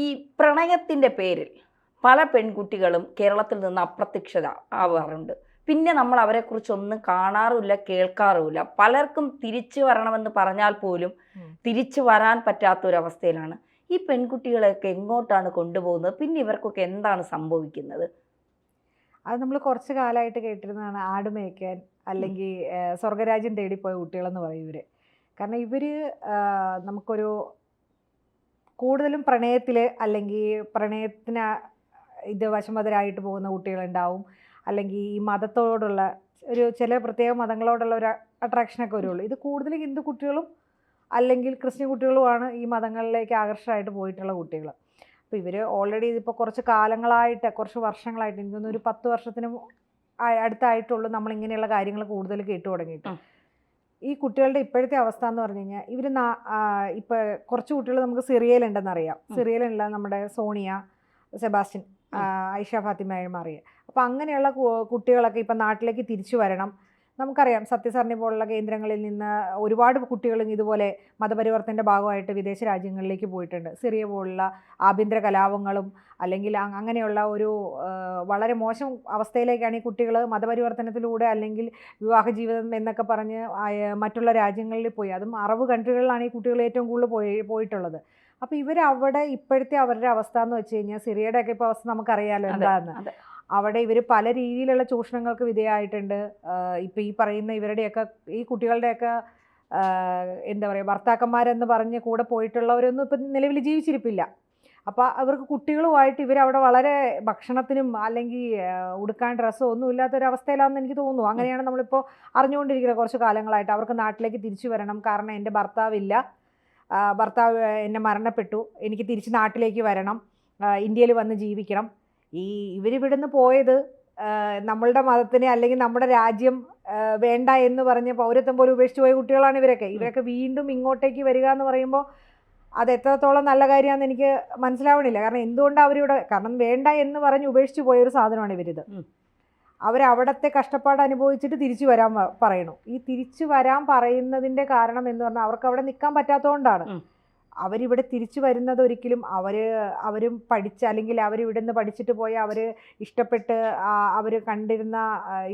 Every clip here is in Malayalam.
ഈ പ്രണയത്തിൻ്റെ പേരിൽ പല പെൺകുട്ടികളും കേരളത്തിൽ നിന്ന് അപ്രത്യക്ഷത ആവാറുണ്ട്. പിന്നെ നമ്മൾ അവരെക്കുറിച്ചൊന്നും കാണാറുമില്ല, കേൾക്കാറുമില്ല. പലർക്കും തിരിച്ചു വരണമെന്ന് പറഞ്ഞാൽ പോലും തിരിച്ചു വരാൻ പറ്റാത്തൊരവസ്ഥയിലാണ്. ഈ പെൺകുട്ടികളെയൊക്കെ എങ്ങോട്ടാണ് കൊണ്ടുപോകുന്നത്? പിന്നെ ഇവർക്കൊക്കെ എന്താണ് സംഭവിക്കുന്നത്? അത് നമ്മൾ കുറച്ച് കാലമായിട്ട് കേട്ടിരുന്നതാണ് ആട് മേയ്ക്കാൻ അല്ലെങ്കിൽ സ്വർഗരാജ്യം തേടിപ്പോയ കുട്ടികളെന്ന് പറയും ഇവർ. കാരണം ഇവർ നമുക്കൊരു കൂടുതലും പ്രണയത്തിൽ അല്ലെങ്കിൽ പ്രണയത്തിന് വശംവദരായിട്ട് പോകുന്ന കുട്ടികളുണ്ടാവും. അല്ലെങ്കിൽ ഈ മതത്തോടുള്ള ഒരു ചില പ്രത്യേക മതങ്ങളോടുള്ള ഒരു അട്രാക്ഷനൊക്കെ വരുള്ളൂ. ഇത് കൂടുതൽ ഹിന്ദു കുട്ടികളും അല്ലെങ്കിൽ ക്രിസ്ത്യൻ കുട്ടികളുമാണ് ഈ മതങ്ങളിലേക്ക് ആകർഷകമായിട്ട് പോയിട്ടുള്ള കുട്ടികൾ. അപ്പോൾ ഇവർ ഓൾറെഡി ഇതിപ്പോൾ കുറച്ച് കാലങ്ങളായിട്ട്, കുറച്ച് വർഷങ്ങളായിട്ട്, എനിക്കൊന്ന് ഒരു 10 വർഷത്തിന് അടുത്തായിട്ടുള്ളൂ നമ്മളിങ്ങനെയുള്ള കാര്യങ്ങൾ കൂടുതൽ കേട്ടു തുടങ്ങിയിട്ട്. ഈ കുട്ടികളുടെ ഇപ്പോഴത്തെ അവസ്ഥ എന്ന് പറഞ്ഞു കഴിഞ്ഞാൽ ഇവർ ഇപ്പോൾ കുറച്ച് കുട്ടികൾ നമുക്ക് സിറിയയിലുണ്ടെന്നറിയാം. സിറിയയിലുള്ള നമ്മുടെ സോണിയ, സെബാസ്റ്റ്യൻ, ഐഷ ഫാത്തിമ മറിയ. അപ്പോൾ അങ്ങനെയുള്ള കുട്ടികളൊക്കെ ഇപ്പം നാട്ടിലേക്ക് തിരിച്ചു വരണം. നമുക്കറിയാം സത്യസാരണി പോലുള്ള കേന്ദ്രങ്ങളിൽ നിന്ന് ഒരുപാട് കുട്ടികളും ഇതുപോലെ മതപരിവർത്തനത്തിൻ്റെ ഭാഗമായിട്ട് വിദേശ രാജ്യങ്ങളിലേക്ക് പോയിട്ടുണ്ട്. സിറിയ പോലുള്ള ആഭ്യന്തര കലാപങ്ങളും അല്ലെങ്കിൽ അങ്ങനെയുള്ള ഒരു വളരെ മോശം അവസ്ഥയിലേക്കാണ് ഈ കുട്ടികൾ മതപരിവർത്തനത്തിലൂടെ അല്ലെങ്കിൽ വിവാഹ ജീവിതം എന്നൊക്കെ പറഞ്ഞ് മറ്റുള്ള രാജ്യങ്ങളിൽ പോയി. അതും അറബ് കൺട്രികളിലാണ് ഈ കുട്ടികൾ ഏറ്റവും കൂടുതൽ പോയിട്ടുള്ളത്. അപ്പോൾ ഇവരവിടെ ഇപ്പോഴത്തെ അവരുടെ അവസ്ഥ എന്ന് വെച്ച് കഴിഞ്ഞാൽ സിറിയയുടെയൊക്കെ ഇപ്പോൾ അവസ്ഥ നമുക്കറിയാമല്ലോ എന്താണെന്ന്. അവിടെ ഇവർ പല രീതിയിലുള്ള ചൂഷണങ്ങൾക്ക് വിധേയമായിട്ടുണ്ട്. ഇപ്പോൾ ഈ പറയുന്ന ഇവരുടെയൊക്കെ ഈ കുട്ടികളുടെയൊക്കെ എന്താ പറയുക, ഭർത്താക്കന്മാരെന്ന് പറഞ്ഞ് കൂടെ പോയിട്ടുള്ളവരൊന്നും ഇപ്പം നിലവിൽ ജീവിച്ചിരിപ്പില്ല. അപ്പോൾ അവർക്ക് കുട്ടികളുമായിട്ട് ഇവരവിടെ വളരെ ഭക്ഷണത്തിനും അല്ലെങ്കിൽ ഉടുക്കാൻ ഡ്രസ്സോ ഒന്നും ഇല്ലാത്തൊരവസ്ഥയിലാണെന്ന് എനിക്ക് തോന്നുന്നു. അങ്ങനെയാണ് നമ്മളിപ്പോൾ അറിഞ്ഞുകൊണ്ടിരിക്കുന്നത് കുറച്ച് കാലങ്ങളായിട്ട്. അവർക്ക് നാട്ടിലേക്ക് തിരിച്ചു വരണം, കാരണം എൻ്റെ ഭർത്താവില്ല, ഭർത്താവ് എന്നെ മരണപ്പെട്ടു, എനിക്ക് തിരിച്ച് നാട്ടിലേക്ക് വരണം, ഇന്ത്യയിൽ വന്ന് ജീവിക്കണം. ഇവരിവിടുന്ന് പോയത് നമ്മളുടെ മതത്തിനെ അല്ലെങ്കിൽ നമ്മുടെ രാജ്യം വേണ്ട എന്ന് പറഞ്ഞ് പൗരത്വം പോലും ഉപേക്ഷിച്ച് പോയ കുട്ടികളാണ് ഇവരൊക്കെ വീണ്ടും ഇങ്ങോട്ടേക്ക് വരിക എന്ന് പറയുമ്പോൾ അത് എത്രത്തോളം നല്ല കാര്യമാണെന്ന് എനിക്ക് മനസ്സിലാവണില്ല. കാരണം എന്തുകൊണ്ടാണ് അവരിവിടെ, കാരണം വേണ്ട എന്ന് പറഞ്ഞ് ഉപേക്ഷിച്ച് പോയൊരു സാധനമാണ് ഇവരിത്. അവരവിടത്തെ കഷ്ടപ്പാട് അനുഭവിച്ചിട്ട് തിരിച്ചു വരാൻ പറയണു. ഈ തിരിച്ചു വരാൻ പറയുന്നതിൻ്റെ കാരണം എന്ന് പറഞ്ഞാൽ അവർക്ക് അവിടെ നിൽക്കാൻ പറ്റാത്തതുകൊണ്ടാണ്. അവരിവിടെ തിരിച്ചു വരുന്നത് ഒരിക്കലും അവരും പഠിച്ച് അല്ലെങ്കിൽ അവരിവിടുന്ന് പഠിച്ചിട്ട് പോയ അവർ ഇഷ്ടപ്പെട്ട് അവർ കണ്ടിരുന്ന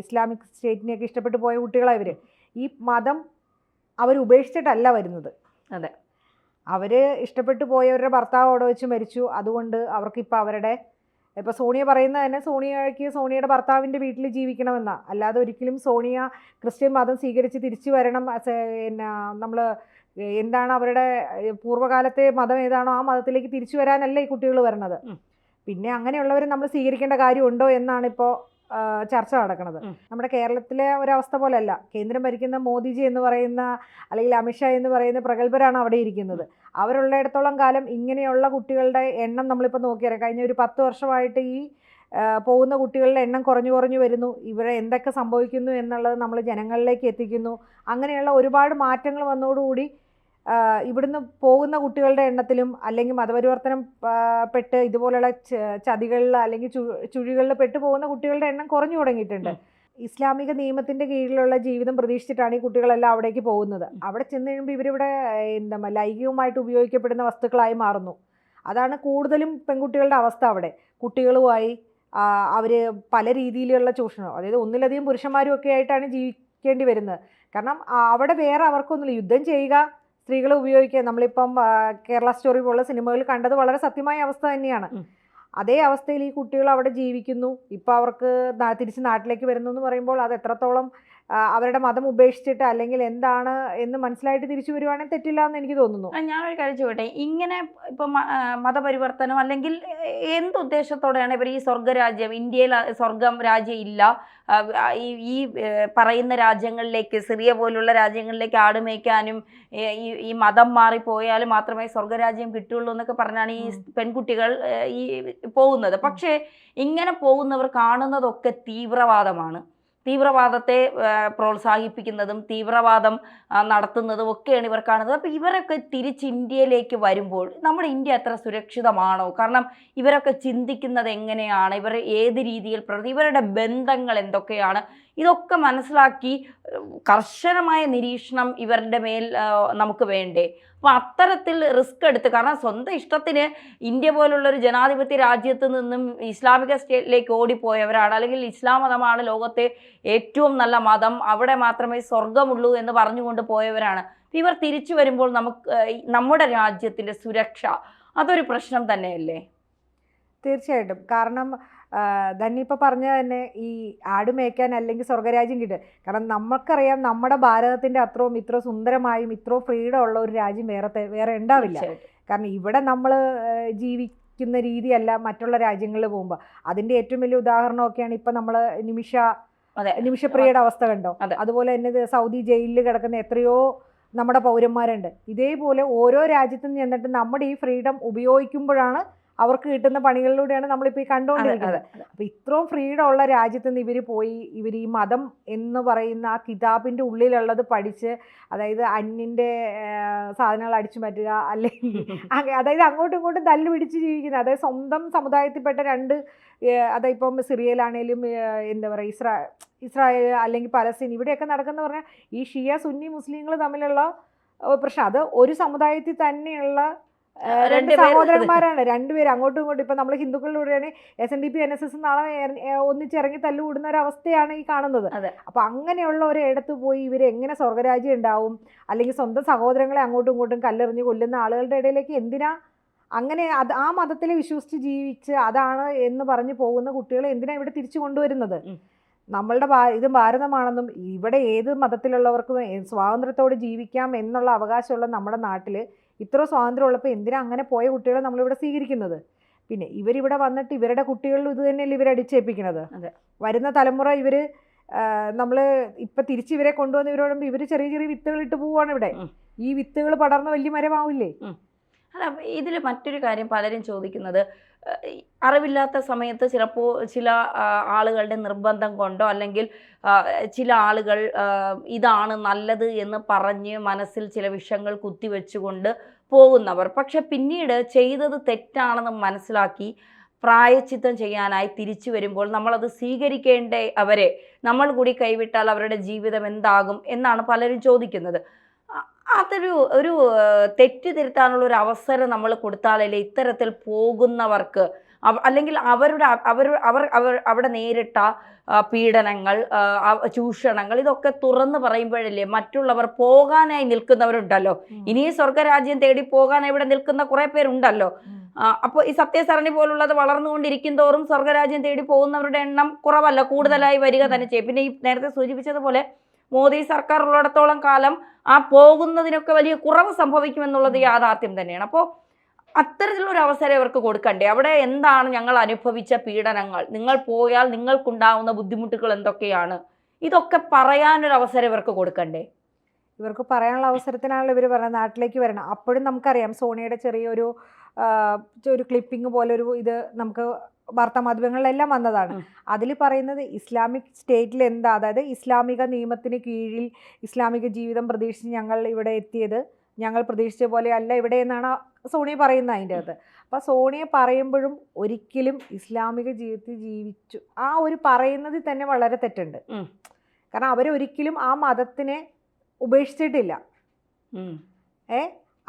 ഇസ്ലാമിക് സ്റ്റേറ്റിനെയൊക്കെ ഇഷ്ടപ്പെട്ട് പോയ കുട്ടികളാണ് ഈ മതം അവർ ഉപേക്ഷിച്ചിട്ടല്ല വരുന്നത്. അതെ, അവർ ഇഷ്ടപ്പെട്ടു പോയവരുടെ ഭർത്താവ് അവിടെ വെച്ച് മരിച്ചു. അതുകൊണ്ട് അവർക്കിപ്പോൾ അവരുടെ ഇപ്പോൾ സോണിയ പറയുന്നത് തന്നെ സോണിയയുടെ ഭർത്താവിൻ്റെ വീട്ടിൽ ജീവിക്കണമെന്നാണ്. അല്ലാതെ ഒരിക്കലും സോണിയ ക്രിസ്ത്യൻ മതം സ്വീകരിച്ച് തിരിച്ചു വരണം. പിന്നെ നമ്മൾ എന്താണ് അവരുടെ പൂർവ്വകാലത്തെ മതം ഏതാണോ ആ മതത്തിലേക്ക് തിരിച്ചു വരാനല്ല ഈ കുട്ടികൾ വരണത്. പിന്നെ അങ്ങനെയുള്ളവർ നമ്മൾ സ്വീകരിക്കേണ്ട കാര്യമുണ്ടോ എന്നാണ് ഇപ്പോൾ ചർച്ച നടക്കുന്നത്. നമ്മുടെ കേരളത്തിലെ ഒരവസ്ഥ പോലെയല്ല. കേന്ദ്രം ഭരിക്കുന്ന മോദിജി എന്ന് പറയുന്ന അല്ലെങ്കിൽ അമിത്ഷാ എന്ന് പറയുന്ന പ്രഗത്ഭരാണ് അവിടെ ഇരിക്കുന്നത്. അവരുള്ളിടത്തോളം കാലം ഇങ്ങനെയുള്ള കുട്ടികളുടെ എണ്ണം നമ്മളിപ്പോൾ നോക്കിയാൽ കഴിഞ്ഞ ഒരു 10 വർഷമായിട്ട് ഈ പോകുന്ന കുട്ടികളുടെ എണ്ണം കുറഞ്ഞു വരുന്നു. ഇവരെ എന്തൊക്കെ സംഭവിക്കുന്നു എന്നുള്ളത് നമ്മൾ ജനങ്ങളിലേക്ക് എത്തിക്കുന്നു. അങ്ങനെയുള്ള ഒരുപാട് മാറ്റങ്ങൾ വന്നതോടുകൂടി ഇവിടുന്ന് പോകുന്ന കുട്ടികളുടെ എണ്ണത്തിലും അല്ലെങ്കിൽ മതപരിവർത്തനം പെട്ട് ഇതുപോലെയുള്ള ചതികളിൽ അല്ലെങ്കിൽ ചുഴികളിൽ പെട്ടു പോകുന്ന കുട്ടികളുടെ എണ്ണം കുറഞ്ഞു തുടങ്ങിയിട്ടുണ്ട്. ഇസ്ലാമിക നിയമത്തിൻ്റെ കീഴിലുള്ള ജീവിതം പ്രതീക്ഷിച്ചിട്ടാണ് ഈ കുട്ടികളെല്ലാം അവിടേക്ക് പോകുന്നത്. അവിടെ ചെന്ന് കഴിയുമ്പോൾ ഇവരിവിടെ ലൈംഗികമായിട്ട് ഉപയോഗിക്കപ്പെടുന്ന വസ്തുക്കളായി മാറുന്നു. അതാണ് കൂടുതലും പെൺകുട്ടികളുടെ അവസ്ഥ. അവിടെ കുട്ടികളുമായി അവർ പല രീതിയിലുള്ള ചൂഷണം, അതായത് ഒന്നിലധികം പുരുഷന്മാരും ഒക്കെ ആയിട്ടാണ് ജീവിക്കേണ്ടി വരുന്നത്. കാരണം അവിടെ വേറെ അവർക്കൊന്നുമില്ല. യുദ്ധം ചെയ്യുക, സ്ത്രീകളെ ഉപയോഗിക്കുക. നമ്മളിപ്പം കേരള സ്റ്റോറി പോലുള്ള സിനിമകൾ കണ്ടത് വളരെ സത്യമായ അവസ്ഥ തന്നെയാണ്. അതേ അവസ്ഥയിൽ ഈ കുട്ടികൾ അവിടെ ജീവിക്കുന്നു. ഇപ്പോൾ അവർക്ക് തിരിച്ച് നാട്ടിലേക്ക് വരുന്നു എന്ന് പറയുമ്പോൾ അത് എത്രത്തോളം അവരുടെ മതം ഉപേക്ഷിച്ചിട്ട് അല്ലെങ്കിൽ എന്താണ് എന്ന് മനസ്സിലായിട്ട് തിരിച്ചു വരുവാണെങ്കിൽ തെറ്റില്ല എന്ന് എനിക്ക് തോന്നുന്നു. ഞാനൊരു കാര്യം ചോദിക്കട്ടെ, ഇങ്ങനെ ഇപ്പം മതപരിവർത്തനം അല്ലെങ്കിൽ എന്തുദ്ദേശത്തോടെയാണ് ഇവർ ഈ സ്വർഗരാജ്യം, ഇന്ത്യയിൽ സ്വർഗം രാജ്യം ഇല്ല, ഈ പറയുന്ന രാജ്യങ്ങളിലേക്ക്, സിറിയ പോലുള്ള രാജ്യങ്ങളിലേക്ക് ആടുമേയ്ക്കാനും ഈ മതം മാറിപ്പോയാൽ മാത്രമേ സ്വർഗരാജ്യം കിട്ടുള്ളൂ എന്നൊക്കെ പറഞ്ഞാണ് ഈ പെൺകുട്ടികൾ ഈ പോകുന്നത്. പക്ഷേ ഇങ്ങനെ പോകുന്നവർ കാണുന്നതൊക്കെ തീവ്രവാദമാണ്. തീവ്രവാദത്തെ പ്രോത്സാഹിപ്പിക്കുന്നതും തീവ്രവാദം നടത്തുന്നതും ഒക്കെയാണ് ഇവർ കാണുന്നത്. അപ്പോൾ ഇവരൊക്കെ തിരിച്ച് ഇന്ത്യയിലേക്ക് വരുമ്പോൾ നമ്മുടെ ഇന്ത്യ അത്ര സുരക്ഷിതമാണോ? കാരണം ഇവരൊക്കെ ചിന്തിക്കുന്നത് എങ്ങനെയാണ്, ഇവർ ഏത് രീതിയിൽ ഇവരുടെ ബന്ധങ്ങൾ എന്തൊക്കെയാണ്, ഇതൊക്കെ മനസ്സിലാക്കി കർശനമായ നിരീക്ഷണം ഇവരുടെ മേൽ നമുക്ക് വേണ്ടേ? അപ്പോൾ അത്തരത്തിൽ റിസ്ക് എടുത്ത്, കാരണം സ്വന്തം ഇഷ്ടത്തിന് ഇന്ത്യ പോലുള്ളൊരു ജനാധിപത്യ രാജ്യത്ത് നിന്നും ഇസ്ലാമിക സ്റ്റേറ്റിലേക്ക് ഓടിപ്പോയവരാണ്, അല്ലെങ്കിൽ ഇസ്ലാം മതമാണ് ലോകത്തെ ഏറ്റവും നല്ല മതം, അവിടെ മാത്രമേ സ്വർഗമുള്ളൂ എന്ന് പറഞ്ഞുകൊണ്ട് പോയവരാണ്. ഇവർ തിരിച്ചു വരുമ്പോൾ നമ്മുടെ രാജ്യത്തിൻ്റെ സുരക്ഷ അതൊരു പ്രശ്നം തന്നെയല്ലേ? തീർച്ചയായിട്ടും. കാരണം ധന്യ ഇപ്പോൾ പറഞ്ഞ തന്നെ ഈ ആട് മേയ്ക്കാൻ അല്ലെങ്കിൽ സ്വർഗരാജ്യം കിട്ടുക. കാരണം നമുക്കറിയാം നമ്മുടെ ഭാരതത്തിൻ്റെ അത്രയും ഇത്ര സുന്ദരമായും ഇത്രയും ഫ്രീഡം ഉള്ള ഒരു രാജ്യം വേറെ ഉണ്ടാവില്ല. കാരണം ഇവിടെ നമ്മൾ ജീവിക്കുന്ന രീതിയല്ല മറ്റുള്ള രാജ്യങ്ങളിൽ പോകുമ്പോൾ. അതിൻ്റെ ഏറ്റവും വലിയ ഉദാഹരണമൊക്കെയാണ് ഇപ്പം നമ്മൾ നിമിഷപ്രിയയുടെ അവസ്ഥ കണ്ടോ? അതുപോലെ തന്നെ സൗദി ജയിലിൽ കിടക്കുന്ന എത്രയോ നമ്മുടെ പൗരന്മാരുണ്ട്. ഇതേപോലെ ഓരോ രാജ്യത്തും ചെന്നിട്ട് നമ്മുടെ ഈ ഫ്രീഡം ഉപയോഗിക്കുമ്പോഴാണ് അവർക്ക് കിട്ടുന്ന പണികളിലൂടെയാണ് നമ്മളിപ്പോൾ ഈ കണ്ടുകൊണ്ടിരിക്കുന്നത്. അപ്പോൾ ഇത്രയും ഫ്രീഡം ഉള്ള രാജ്യത്ത് നിന്ന് ഇവർ ഈ മതം എന്ന് പറയുന്ന ആ കിതാബിൻ്റെ ഉള്ളിലുള്ളത് പഠിച്ച്, അതായത് അന്യൻ്റെ സാധനങ്ങൾ അടിച്ചു മാറ്റുക, അല്ലെങ്കിൽ അതായത് അങ്ങോട്ടും ഇങ്ങോട്ടും തല്ല് പിടിച്ച് ജീവിക്കുന്നത്, അതായത് സ്വന്തം സമുദായത്തിൽപ്പെട്ട അതായത് ഇപ്പം സിറിയയിലാണേലും എന്താ പറയുക ഇസ്രായേൽ അല്ലെങ്കിൽ പലസ്തീൻ ഇവിടെയൊക്കെ നടക്കുന്ന പറഞ്ഞാൽ ഈ ഷിയ സുന്നി മുസ്ലിങ്ങൾ തമ്മിലുള്ള പ്രശ്നം. അത് ഒരു സമുദായത്തിൽ തന്നെയുള്ള രണ്ട് സഹോദരന്മാരാണ്, രണ്ടുപേരും അങ്ങോട്ടും ഇങ്ങോട്ടും. ഇപ്പം നമ്മൾ ഹിന്ദുക്കളിലൂടെയാണ് SNDP NSS നാളെ ഒന്നിച്ചിറങ്ങി തല്ലുകൂടുന്ന ഒരു അവസ്ഥയാണ് ഈ കാണുന്നത്. അപ്പം അങ്ങനെയുള്ള ഒരിടത്ത് പോയി ഇവരെങ്ങനെ സ്വർഗരാജ്യം ഉണ്ടാവും? അല്ലെങ്കിൽ സ്വന്തം സഹോദരങ്ങളെ അങ്ങോട്ടും ഇങ്ങോട്ടും കല്ലെറിഞ്ഞ് കൊല്ലുന്ന ആളുകളുടെ ഇടയിലേക്ക് എന്തിനാ അങ്ങനെ ആ മതത്തിൽ വിശ്വസിച്ച് ജീവിച്ച് അതാണ് എന്ന് പറഞ്ഞ് പോകുന്ന കുട്ടികളെ എന്തിനാ ഇവിടെ തിരിച്ചു കൊണ്ടുവരുന്നത്? നമ്മളുടെ ഇത് ഭാരതമാണെന്നും ഇവിടെ ഏത് മതത്തിലുള്ളവർക്കും സ്വാതന്ത്ര്യത്തോടെ ജീവിക്കാം എന്നുള്ള അവകാശമുള്ള നമ്മുടെ നാട്ടിൽ ഇത്ര സ്വാതന്ത്ര്യം ഉള്ളപ്പോൾ എന്തിനാ അങ്ങനെ പോയ കുട്ടികളെ നമ്മളിവിടെ സ്വീകരിക്കുന്നത്? പിന്നെ ഇവരിവിടെ വന്നിട്ട് ഇവരുടെ കുട്ടികളിലും ഇത് തന്നെയല്ലേ ഇവരടിച്ചേൽപ്പിക്കുന്നത്. വരുന്ന തലമുറ നമ്മൾ ഇപ്പം തിരിച്ച് ഇവരെ കൊണ്ടുവന്ന് ഇവരോടുമ്പോൾ ഇവർ ചെറിയ ചെറിയ വിത്തുകൾ ഇട്ട് പോവുകയാണ് ഇവിടെ. ഈ വിത്തുകൾ പടർന്ന് വലിയ മരമാവില്ലേ? അല്ല, ഇതിൽ മറ്റൊരു കാര്യം പലരും ചോദിക്കുന്നത്, അറിവില്ലാത്ത സമയത്ത് ചിലപ്പോൾ ചില ആളുകളുടെ നിർബന്ധം കൊണ്ടോ അല്ലെങ്കിൽ ചില ആളുകൾ ഇതാണ് നല്ലത് എന്ന് പറഞ്ഞ് മനസ്സിൽ ചില വിഷയങ്ങൾ കുത്തിവെച്ചുകൊണ്ട് പോകുന്നവർ, പക്ഷെ പിന്നീട് ചെയ്തത് തെറ്റാണെന്ന് മനസ്സിലാക്കി പ്രായശ്ചിത്തം ചെയ്യാനായി തിരിച്ചു വരുമ്പോൾ നമ്മളത് സ്വീകരിക്കേണ്ടേ? നമ്മൾ കൂടി കൈവിട്ടാൽ അവരുടെ ജീവിതം എന്താകും എന്നാണ് പലരും ചോദിക്കുന്നത്. ഒരു തെറ്റ് തിരുത്താനുള്ള ഒരു അവസരം നമ്മൾ കൊടുത്താലല്ലേ ഇത്തരത്തിൽ പോകുന്നവർക്ക്, അല്ലെങ്കിൽ അവിടെ നേരിട്ട പീഡനങ്ങൾ, ചൂഷണങ്ങൾ ഇതൊക്കെ തുറന്നു പറയുമ്പോഴല്ലേ മറ്റുള്ളവർ പോകാനായി നിൽക്കുന്നവരുണ്ടല്ലോ, ഇനി സ്വർഗരാജ്യം തേടി പോകാൻ ഇവിടെ നിൽക്കുന്ന കുറേ പേരുണ്ടല്ലോ. അപ്പോൾ ഈ സത്യസരണി പോലുള്ളത് വളർന്നുകൊണ്ടിരിക്കും തോറും സ്വർഗരാജ്യം തേടി പോകുന്നവരുടെ എണ്ണം കുറവല്ല, കൂടുതലായി വരിക തന്നെ ചെയ്യും. പിന്നെ ഈ നേരത്തെ സൂചിപ്പിച്ചതുപോലെ മോദി സർക്കാർ ഉള്ളിടത്തോളം കാലം ആ പോകുന്നതിനൊക്കെ വലിയ കുറവ് സംഭവിക്കുമെന്നുള്ളത് യാഥാർത്ഥ്യം തന്നെയാണ്. അപ്പോൾ അത്തരത്തിലുള്ളൊരു അവസരം ഇവർക്ക് കൊടുക്കണ്ടേ? അവിടെ എന്താണ് ഞങ്ങൾ അനുഭവിച്ച പീഡനങ്ങൾ, നിങ്ങൾ പോയാൽ നിങ്ങൾക്കുണ്ടാവുന്ന ബുദ്ധിമുട്ടുകൾ എന്തൊക്കെയാണ്, ഇതൊക്കെ പറയാനൊരു അവസരം ഇവർക്ക് കൊടുക്കണ്ടേ? ഇവർക്ക് പറയാനുള്ള അവസരത്തിനാണല്ലോ ഇവർ പറയുന്നത് നാട്ടിലേക്ക് വരണം. അപ്പോഴും നമുക്കറിയാം സോണിയുടെ ചെറിയൊരു ക്ലിപ്പിംഗ് പോലെ ഇത് നമുക്ക് വാർത്താമാധ്യമങ്ങളിലെല്ലാം വന്നതാണ്. അതിൽ പറയുന്നത് ഇസ്ലാമിക് സ്റ്റേറ്റിൽ എന്താ, അതായത് ഇസ്ലാമിക നിയമത്തിന് കീഴിൽ ഇസ്ലാമിക ജീവിതം പ്രതീക്ഷിച്ച് ഞങ്ങൾ ഇവിടെ എത്തിയത്, ഞങ്ങൾ പ്രതീക്ഷിച്ച പോലെ അല്ല ഇവിടെ എന്നാണ് സോണിയ പറയുന്നത് അതിൻ്റെ അകത്ത്. അപ്പോൾ സോണിയ പറയുമ്പോഴും ഒരിക്കലും ഇസ്ലാമിക ജീവിതത്തിൽ ജീവിച്ചു ആ ഒരു പറയുന്നതിൽ തന്നെ വളരെ തെറ്റുണ്ട്. കാരണം അവരൊരിക്കലും ആ മതത്തിനെ ഉപേക്ഷിച്ചിട്ടില്ല.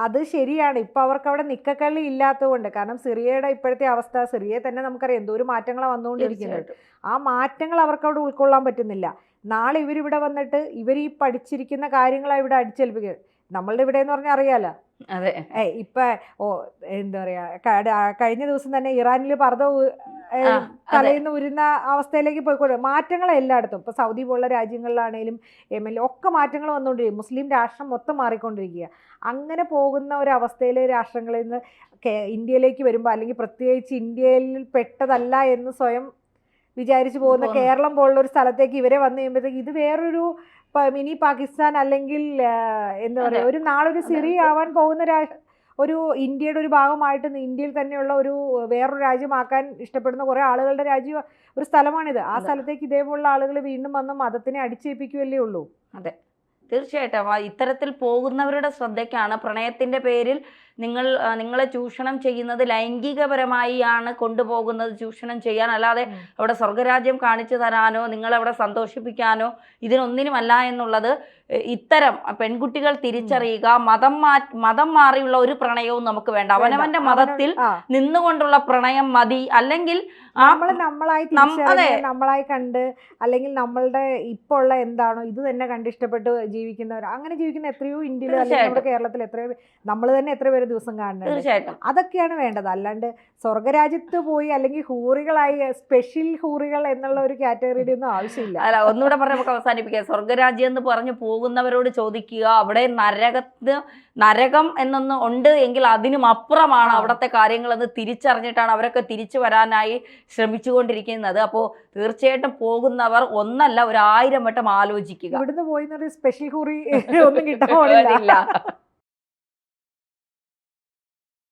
അത് ശരിയാണ്. ഇപ്പം അവർക്ക് അവിടെ നിക്കക്കള്ളി ഇല്ലാത്തതുകൊണ്ട്, കാരണം സിറിയയുടെ ഇപ്പോഴത്തെ അവസ്ഥ, സിറിയയെ തന്നെ നമുക്കറിയാം എന്തോ ഒരു മാറ്റങ്ങളാണ് വന്നുകൊണ്ടിരിക്കുന്നത്. ആ മാറ്റങ്ങൾ അവർക്ക് അവിടെ ഉൾക്കൊള്ളാൻ പറ്റുന്നില്ല. നാളെ ഇവരിവിടെ വന്നിട്ട് ഇവർ ഈ പഠിച്ചിരിക്കുന്ന കാര്യങ്ങളാണ് ഇവിടെ അടിച്ചേൽപ്പിക്കുക. നമ്മളുടെ ഇവിടെ എന്ന് പറഞ്ഞാൽ അറിയാലോ, ഇപ്പം എന്താ പറയുക, കഴിഞ്ഞ ദിവസം തന്നെ ഇറാനിൽ പർദ്ദ തലയിന്ന് ഉരുന്ന അവസ്ഥയിലേക്ക് പോയിക്കൊണ്ട് മാറ്റങ്ങൾ എല്ലായിടത്തും. ഇപ്പോൾ സൗദി പോലുള്ള രാജ്യങ്ങളിലാണേലും യമനിലും ഒക്കെ മാറ്റങ്ങൾ വന്നുകൊണ്ടിരിക്കും. മുസ്ലിം രാഷ്ട്രം മൊത്തം മാറിക്കൊണ്ടിരിക്കുക. അങ്ങനെ പോകുന്ന ഒരവസ്ഥയിൽ രാഷ്ട്രങ്ങളിൽ നിന്ന് ഇന്ത്യയിലേക്ക് വരുമ്പോൾ, അല്ലെങ്കിൽ പ്രത്യേകിച്ച് ഇന്ത്യയിൽ പെട്ടതല്ല എന്ന് സ്വയം വിചാരിച്ചു പോകുന്ന കേരളം പോലുള്ള ഒരു സ്ഥലത്തേക്ക് ഇവരെ വന്നു കഴിയുമ്പോഴത്തേക്ക് ഇത് വേറൊരു മിനി പാകിസ്ഥാൻ, അല്ലെങ്കിൽ എന്താ പറയുക, ഒരു നാളൊരു സിറിയ ആവാൻ പോകുന്ന ഒരു ഇന്ത്യയുടെ ഒരു ഭാഗമായിട്ട് ഇന്ത്യയിൽ തന്നെയുള്ള ഒരു വേറൊരു രാജ്യമാക്കാൻ ഇഷ്ടപ്പെടുന്ന കുറേ ആളുകളുടെ ഒരു സ്ഥലമാണിത്. ആ സ്ഥലത്തേക്ക് ഇതേപോലുള്ള ആളുകൾ വീണ്ടും വന്ന് മതത്തിനെ അടിച്ചേൽപ്പിക്കുകയല്ലേ ഉള്ളൂ. അതെ, തീർച്ചയായിട്ടും. ഇത്തരത്തിൽ പോകുന്നവരുടെ ശ്രദ്ധയ്ക്കാണ് പ്രണയത്തിൻ്റെ പേരിൽ നിങ്ങളെ ചൂഷണം ചെയ്യുന്നത് ലൈംഗികപരമായി ആണ് കൊണ്ടുപോകുന്നത്, ചൂഷണം ചെയ്യാൻ, അല്ലാതെ അവിടെ സ്വർഗരാജ്യം കാണിച്ചു തരാനോ നിങ്ങളവിടെ സന്തോഷിപ്പിക്കാനോ ഇതിനൊന്നിനുമല്ല എന്നുള്ളത് ഇത്തരം പെൺകുട്ടികൾ തിരിച്ചറിയുക. മതം മാറിയുള്ള ഒരു പ്രണയവും നമുക്ക് വേണ്ട. അവനവന്റെ മതത്തിൽ നിന്നുകൊണ്ടുള്ള പ്രണയം മതി. അല്ലെങ്കിൽ നമ്മളായി കണ്ട്, അല്ലെങ്കിൽ നമ്മളുടെ ഇപ്പോൾ ഉള്ള എന്താണോ ഇത് തന്നെ കണ്ടിഷ്ടപ്പെട്ട് ജീവിക്കുന്നവർ, അങ്ങനെ ജീവിക്കുന്ന എത്രയോ ഇന്ത്യയിൽ അല്ലെങ്കിൽ നമ്മുടെ കേരളത്തിൽ എത്രയോ, നമ്മൾ തന്നെ എത്ര പേര് ദിവസം കാണുന്നുണ്ട്. തീർച്ചയായിട്ടും അതൊക്കെയാണ് വേണ്ടത്. അല്ലാണ്ട് സ്വർഗരാജ്യത്ത് പോയി അല്ലെങ്കിൽ ഹൂറികളായി സ്പെഷ്യൽ ഹൂറികൾ എന്നുള്ള ഒരു കാറ്റഗറിയുടെ ഒന്നും ആവശ്യമില്ല. അല്ല, ഒന്നുകൂടെ പറഞ്ഞ് നമുക്ക് അവസാനിപ്പിക്കാം. സ്വർഗരാജ്യം എന്ന് പറഞ്ഞു പോകുന്നവരോട് ചോദിക്കുക, അവിടെ നരകം എന്നൊന്ന് ഉണ്ട് എങ്കിൽ അതിനും അപ്പുറമാണ് അവിടുത്തെ കാര്യങ്ങളെന്ന് തിരിച്ചറിഞ്ഞിട്ടാണ് അവരൊക്കെ തിരിച്ചു വരാനായി ശ്രമിച്ചുകൊണ്ടിരിക്കുന്നത്. അപ്പോൾ തീർച്ചയായിട്ടും പോകുന്നവർ ഒന്നല്ല 1000 വട്ടം ആലോചിക്കുക. ഇവിടുന്ന് പോയി സ്പെഷ്യൽ ഹൂറി ഒന്നും കിട്ടാൻ